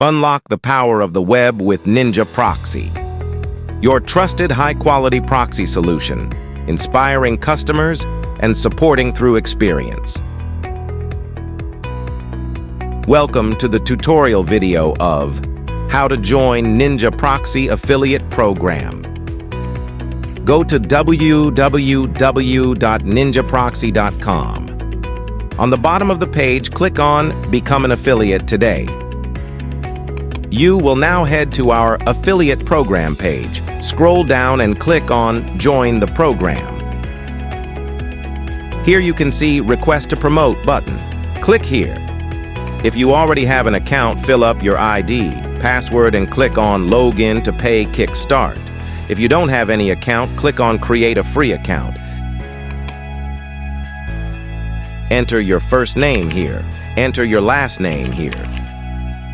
Unlock the power of the web with NinjaProxy, your trusted high-quality proxy solution, inspiring customers and supporting through experience. Welcome to the tutorial video of how to join NinjaProxy affiliate program. Go to www.ninjaproxy.com. On the bottom of the page, click on Become an Affiliate Today. You will now head to our affiliate program page. Scroll down and click on Join the Program. Here you can see Request to Promote button. Click here. If you already have an account, fill up your ID, password, and click on Login to pay Kickstart. If you don't have any account, click on Create a free account. Enter your first name here. Enter your last name here.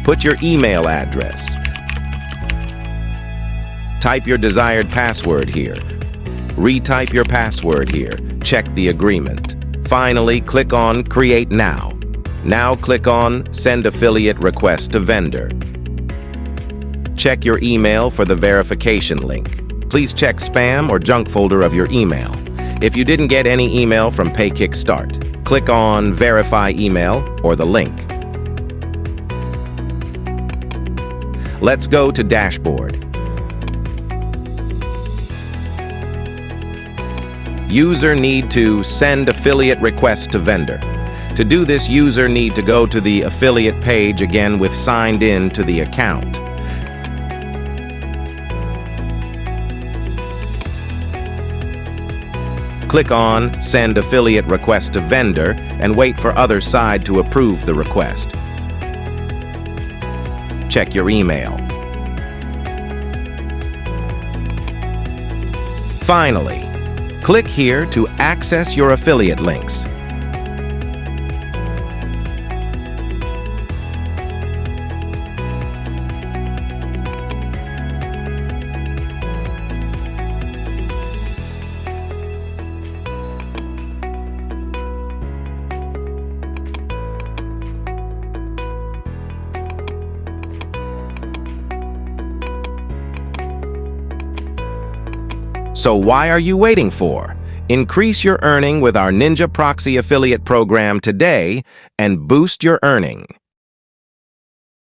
Put your email address. Type your desired password here. Retype your password here. Check the agreement. Finally, click on Create Now. Now click on Send Affiliate Request to Vendor. Check your email for the verification link. Please check spam or junk folder of your email. If you didn't get any email from Pay Kickstart, click on Verify Email or the link. Let's go to Dashboard. User need to send affiliate request to vendor. To do this, user need to go to the affiliate page again with signed in to the account. Click on Send Affiliate Request to Vendor and wait for other side to approve the request. Check your email. Finally, click here to access your affiliate links. So why are you waiting for? Increase your earning with our NinjaProxy affiliate program today and boost your earning.